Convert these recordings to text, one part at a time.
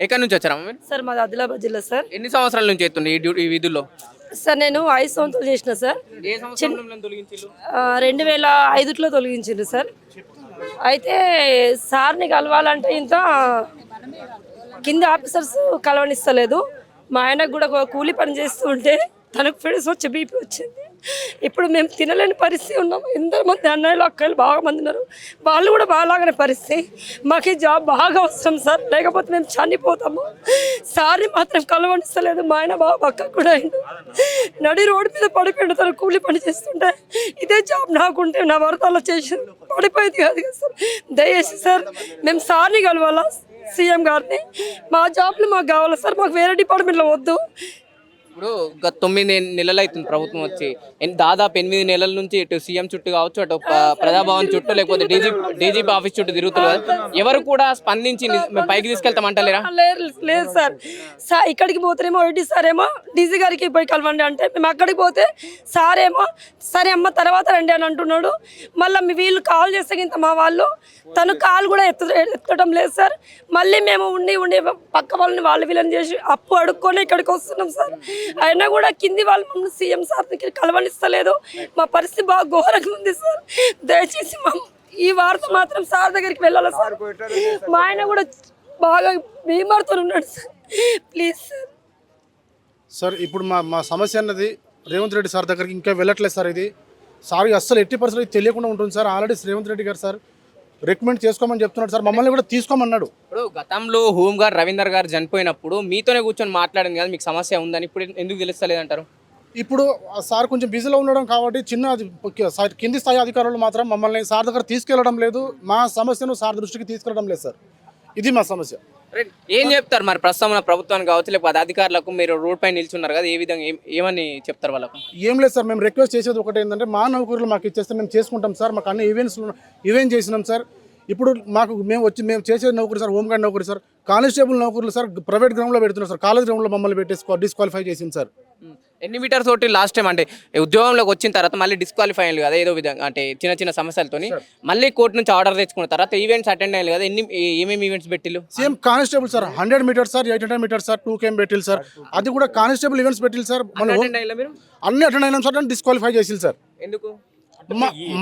ఎక్కడి నుంచి వచ్చారమ్మా మీరు? సార్ మాది ఆదిలాబాద్ జిల్లా సార్. ఎన్ని సంవత్సరాల నుంచి చేస్తుంది ఈ విధుల్లో? సార్ నేను 5 సంవత్సరాలు చేసిన సార్. ఏ సంవత్సరంలో తొలగించారు? 2005లో తొలగించిండ్రు సార్. అయితే సార్ని కలవాలంటే ఇంత కింద ఆఫీసర్స్ కలవనిస్తలేదు. మా ఆయనకు కూడా కూలి పని చేస్తూ ఉంటే తనకు ఫిడ్స్ వచ్చి బీపీ వచ్చింది. ఇప్పుడు మేము తినలేని పరిస్థితి ఉన్నాం. ఎంతమంది అన్నయ్యలు అక్కలు బాగా మంది ఉన్నారు, వాళ్ళు కూడా బాగానే పరిస్థితి. మాకు ఈ జాబ్ బాగా అవసరం సార్, లేకపోతే మేము చనిపోతాము. సార్ని మాత్రం కలవనిస్తలేదు. మా ఆయన బాగా పక్కకు కూడా అయిండు, నడి రోడ్డు మీద పడిపోయిండు. తను కూలి పని చేస్తుంటే ఇదే జాబ్ నాకుంటే నా భర్తలో చేసి పడిపోయేది కాదు కదా సార్. దయచేసి సార్ మేము సార్ని కలవాలా, సీఎం గారిని. మా జాబ్లు మాకు కావాలి సార్, మాకు వేరే డిపార్ట్మెంట్లో వద్దు. ఇప్పుడు గత 9 నెలలు అవుతుంది ప్రభుత్వం వచ్చి. దాదాపు 8 నెలల నుంచి ఇటు సీఎం చుట్టూ కావచ్చు, అటు ప్రజాభవన్ చుట్టూ, లేకపోతే డీజీపీ ఆఫీస్ చుట్టూ తిరుగుతున్నారు. ఎవరు కూడా స్పందించి పైకి తీసుకెళ్తామంటలేరా? లేదు సార్. ఇక్కడికి పోతేనేమో ఐటీ సార్ ఏమో డీజీ గారికి పోయి కలవండి అంటే, మేము అక్కడికి పోతే సార్ ఏమో సరే అమ్మ తర్వాత రండి అని అంటున్నాడు. మళ్ళీ వీళ్ళు కాల్ చేస్తే ఇంత మా వాళ్ళు తను కాల్ కూడా ఎత్తడం లేదు సార్. మళ్ళీ మేము ఉండి పక్క వాళ్ళని వీళ్ళని చేసి అప్పు అడుక్కొని ఇక్కడికి వస్తున్నాం సార్. అయినా కూడా కింది వాళ్ళు మమ్మల్ని సీఎం సార్ దగ్గర కలవనిస్తలేదు. మా పరిస్థితి బాగా ఘోరంగా ఉంది సార్. దయచేసి ఈ వార్త మాత్రం సార్ దగ్గరికి వెళ్ళాలి సార్. మా ఆయన కూడా బాగా బీమార్తో ఉన్నాడు సార్. Please sir. సార్ ఇప్పుడు మా సమస్య అన్నది రేవంత్ రెడ్డి సార్ దగ్గరికి ఇంకా వెళ్ళట్లేదు సార్. ఇది సార్ అస్సలు ఎట్టి పరిస్థితులు తెలియకుండా ఉంటుంది సార్. ఆల్రెడీ రేవంత్ రెడ్డి గారు సార్ రికమెండ్ చేసుకోమని చెప్తున్నాడు సార్, మమ్మల్ని కూడా తీసుకోమన్నాడు. ఇప్పుడు గతంలో హోంగార్డ్ రవీందర్ గారు చనిపోయినప్పుడు మీతోనే కూర్చొని మాట్లాడింది కదా, మీకు సమస్య ఉందని. ఇప్పుడు ఎందుకు తెలుస్తలేదంటారు? ఇప్పుడు సార్ కొంచెం బిజీలో ఉండడం కాబట్టి కింది స్థాయి అధికారులు మాత్రం మమ్మల్ని సార్ దగ్గర తీసుకెళ్లడం లేదు. మా సమస్యను సార్ దృష్టికి తీసుకెళ్లడం లేదు సార్. ఇది మా సమస్య. ఏం చెప్తారు మరి ప్రస్తుతం ప్రభుత్వానికి కావచ్చు, లేకపోతే అధికారులకు? మీరు రోడ్ పై నిల్చున్నారు కదా, ఏ విధంగా ఏమని చెప్తారు వాళ్ళకు? ఏం లేదు సార్, మేము రిక్వెస్ట్ చేసేది ఒకటి ఏంటంటే మా నౌకరులు మాకు ఇచ్చేస్తే మేము చేసుకుంటాం సార్. మాకు అన్ని ఈవెంట్ చేసినాం సార్. ఇప్పుడు మేము చేసే నౌకరు సార్ హోంగార్డ్ నౌకరు సార్, కానిస్టేబుల్ నౌకరులు సార్ ప్రైవేట్ గ్రౌండ్లో పెడుతున్నారు సార్. కాలేజ్ గ్రౌండ్లో మమ్మల్ని పెట్టి డిస్క్వాలిఫై చేసింది సార్. ఎన్ని మీటర్స్ తోటి లాస్ట్ టైం అంటే ఉద్యోగంలోకి వచ్చిన తర్వాత మళ్ళీ డిస్క్వాలిఫై అయ్యారు కదా, ఏదో విధంగా అంటే చిన్న సమస్యలతోని మళ్ళీ కోర్టు నుంచి ఆర్డర్ తెచ్చుకున్న తర్వాత ఈవెంట్స్ అటెండ్ అయ్యారు కదా, ఏమేమి ఈవెంట్స్ పెట్టిల్లు? Same constable sir 100 metres sir, 800 metres sir, 2 KM పెట్టిల్లు సార్. అది కూడా కానిస్టేబుల్ ఈవెంట్స్ పెట్టిల్లు సార్. అన్ని అటెండ్ అయినాం సార్, డిస్క్వాలిఫై చేసిల్లు సార్. ఎందుకు?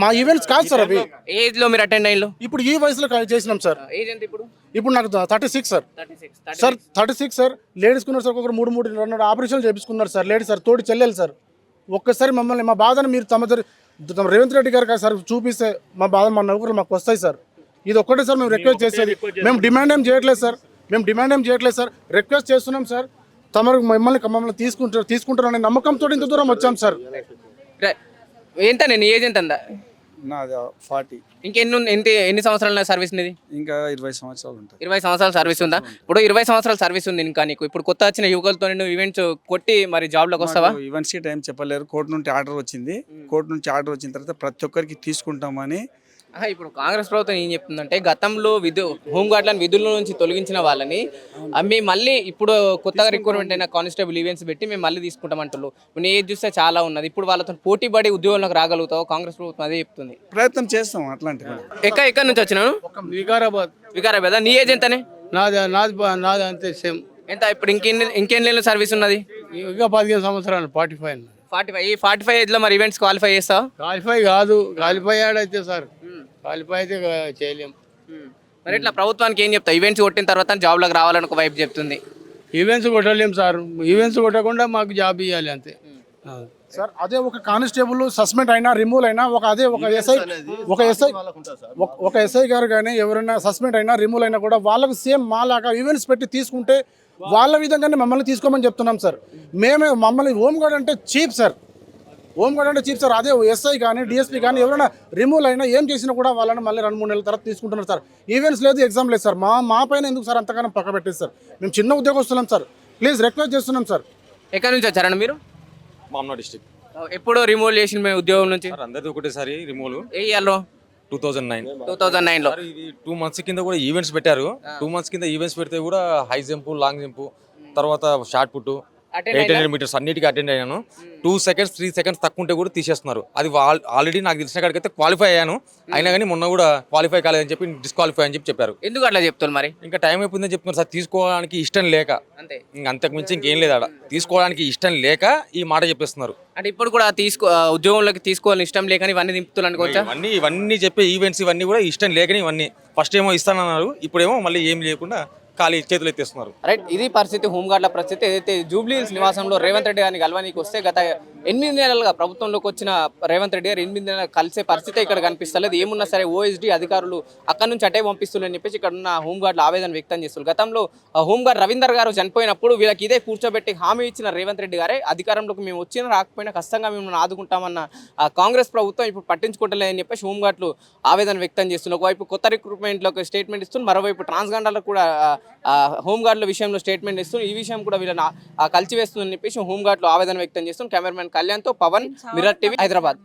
మా ఈవెంట్స్ కాదు సార్ అవి. ఏజ్ లో మీరు అటెండ్ అయ్యారు? ఇప్పుడు ఈ వయసులో చేసినాం సార్. ఏజ్ ఎంత ఇప్పుడు? ఇప్పుడు నాకు 36 సార్. Sir 36 sir. లేడీస్ కున్నారు సార్, ఒకరు 3 ఆపరేషన్లు చేయించుకున్నారు సార్. లేడీస్ సార్, తోటి చెల్లెలు సార్. ఒక్కసారి మమ్మల్ని మా బాధను మీరు తమ రేవంత్ రెడ్డి గారు సార్ చూపిస్తే మా బాధ మా నౌకరులు మాకు వస్తాయి సార్. ఇది ఒక్కటే సార్ మేము రిక్వెస్ట్ చేసేది. మేము డిమాండ్ ఏం చేయట్లేదు సార్. రిక్వెస్ట్ చేస్తున్నాం సార్. మమ్మల్ని తీసుకుంటారనే నమ్మకంతో ఇంత దూరం వచ్చాం సార్. ఎంత నేను ఏజ్ ఎంత? నాది 40. ఎన్ని సంవత్సరాల సర్వీస్ ఉంది? ఇంకా 20 సంవత్సరాలు ఉంటాయి. 20 సంవత్సరాల సర్వీస్ ఉందా? ఇప్పుడు 20 సంవత్సరాల సర్వీస్ ఉంది ఇంకా నీకు. ఇప్పుడు కొత్త వచ్చిన యువకులతో నువ్వు ఈవెంట్స్ కొట్టి మరి జాబ్లోకి వస్తావా? ఈవెంట్స్ టైం చెప్పలేరు. కోర్టు నుండి ఆర్డర్ వచ్చింది. కోర్టు నుంచి ఆర్డర్ వచ్చిన తర్వాత ప్రతి ఒక్కరికి తీసుకుంటామని. ఇప్పుడు కాంగ్రెస్ ప్రభుత్వం ఏం చెప్తుందంటే, గతంలో హోంగార్డులను విధుల నుంచి తొలగించిన వాళ్ళని మేము మళ్ళీ ఇప్పుడు కొత్తగా రిక్రూట్మెంట్ అయిన కానిస్టేబుల్ ఈవెంట్స్ పెట్టి మేము మళ్ళీ తీసుకుంటామంటున్నారు. ఇప్పుడు ఏది చూస్తే చాలా ఉన్నది. ఇప్పుడు వాళ్ళతో పోటీ పడి ఉద్యోగంలోకి రాగలుగుతావు? కాంగ్రెస్ ప్రభుత్వం అదే చెప్తుంది. ప్రయత్నం చేస్తాం అట్లాంటి. ఎక్కడి నుంచి వచ్చినాను? వికారాబాద్. నీ ఏజ్ ఎంతనే? నాది అంతే సేమ్. ఎంత? ఇప్పుడు ఇంకెన్ని నెలలు సర్వీస్ ఉన్నది? ఇంకా 15 సంవత్సరాలు. 45. 45 ఏజ్ లో మరి ఈవెంట్స్ క్వాలిఫై చేస్తావా? క్వాలిఫై కాదు, క్వాలిఫై ఆడైతే సార్. క్వాలిఫై అయితే చేయలేం. మరి ఇట్లా ప్రభుత్వానికి ఏం చెప్తావు? ఈవెంట్స్ కొట్టిన తర్వాత జాబ్లోకి రావాలని ఒక వైపు చెప్తుంది. Events కొట్టలేం sir. ఈవెంట్స్ కొట్టకుండా మాకు జాబ్ ఇవ్వాలి అంతే సార్. అదే ఒక కానిస్టేబుల్ సస్పెండ్ అయినా రిమూవ్ అయినా ఒక ఎస్ఐ గారు కానీ ఎవరైనా సస్పెండ్ అయినా రిమూవ్ అయినా కూడా వాళ్ళకు సేమ్ మాలాగా ఈవెంట్స్ పెట్టి తీసుకుంటే వాళ్ళ విధంగానే మమ్మల్ని తీసుకోమని చెప్తున్నాం సార్. మమ్మల్ని హోంగార్డ్ అంటే చీప్ సార్. అదే ఎస్ఐ కానీ డిఎస్పీ కానీ ఎవరైనా రిమూవ్ అయినా ఏం చేసినా కూడా వాళ్ళని మళ్ళీ 2-3 నెలల తర్వాత తీసుకుంటున్నారు సార్. ఈవెంట్స్ లేదు, ఎగ్జామ్ లేదు సార్. మా పైన ఎందుకు సార్ అంతగానో పక్క పెట్టేది సార్? మేము చిన్న ఉద్యోగస్తులం సార్. ప్లీజ్ రిక్వెస్ట్ చేస్తున్నాం సార్. ఎక్కడి నుంచి వచ్చారండి మీరు? మామూలు డిస్ట్రిక్ట్. ఎప్పుడు రిమూవ్ చేసిన మేము ఉద్యోగం నుంచి? అందరిది ఒకటేసారి రిమూవ్. ఏ ఇయర్లో? 2009లో. 2 months కింద కూడా ఈవెంట్స్ పెట్టారు. 2 months కింద ఈవెంట్స్ పెడితే కూడా హై జంప్, లాంగ్ జంప్, తర్వాత షార్ట్ పుట్, Attend 800 మీటర్స్ అన్నిటికీ అటెండ్ అయ్యాను. 2 seconds 3 seconds తక్కువ ఉంటే కూడా తీసేస్తున్నారు. అది ఆల్రెడీ నాకు తెలిసిన కాడికైతే క్వాలిఫై అయ్యాను. అయినా కానీ మొన్న కూడా క్వాలిఫై కాలేదని చెప్పి డిస్క్వాలిఫై అని చెప్పారు. ఎందుకు అట్లా చెప్తారు మరి? ఇంకా టైం అయిపోయిందని చెప్తున్నారు సార్. తీసుకోవడానికి ఇష్టం లేక, అంతే. ఇంక అంతకు మించి ఇంకేం లేదు ఆడ. తీసుకోవడానికి ఇష్టం లేక ఈ మాట చెప్పేస్తున్నారు. అంటే ఇప్పుడు కూడా ఉద్యోగంలోకి తీసుకోవాలని ఇష్టం లేకని ఇవన్నీ దింపుతున్నారు అనుకోవచ్చా? ఇవన్నీ చెప్పే ఈవెంట్స్ ఇవన్నీ కూడా ఇష్టం లేకని ఇవన్నీ ఫస్ట్ ఏమో ఇస్తానన్నారు, ఇప్పుడేమో మళ్ళీ ఏం లేకుండా ఖాళీ చేతులు ఎత్తేస్తున్నారు. రైట్, ఇది పరిస్థితి, హోంగార్డ్ల పరిస్థితి. ఏదైతే జూబ్లీ హిల్స్ నివాసంలో రేవంత్ రెడ్డి గారిని కలవనీకి వస్తే గత 8 నెలలుగా ప్రభుత్వంలోకి వచ్చిన రేవంత్ రెడ్డి గారు 8 నెలలు కలిసే పరిస్థితి ఇక్కడ కనిపిస్తలేదు. ఏమున్నా సరే ఓఎస్డీ అధికారులు అక్కడ నుంచి అటే పంపిస్తున్నారని చెప్పేసి ఇక్కడ ఉన్న హోంగార్డులు ఆవేదన వ్యక్తం చేస్తున్నారు. గతంలో హోంగార్డ్ రవీందర్ గారు చనిపోయినప్పుడు వీళ్ళకి ఇదే కూర్చోబెట్టి హామీ ఇచ్చిన రేవంత్ రెడ్డి గారే అధికారంలోకి మేము వచ్చినా రాకపోయినా ఖచ్చితంగా మేము ఆదుకుంటామన్న కాంగ్రెస్ ప్రభుత్వం ఇప్పుడు పట్టించుకోవట్లేదని చెప్పేసి హోంగార్డులు ఆవేదన వ్యక్తం చేస్తున్నారు. ఒకవైపు కొత్త రిక్రూట్మెంట్లోకి స్టేట్మెంట్ ఇస్తున్నారు, మరోవైపు ట్రాన్స్జెండర్లకు కూడా హోంగార్డుల విషయంలో స్టేట్మెంట్ ఇస్తున్నారు. ఈ విషయం కూడా వీళ్ళని కలిసివేస్తుందని చెప్పేసి హోంగార్డులు ఆవేదన వ్యక్తం చేస్తున్నారు. కెమెరామెన్ కళ్యాణ్తో పవన్, మిర్రర్ టీవీ, హైదరాబాద్.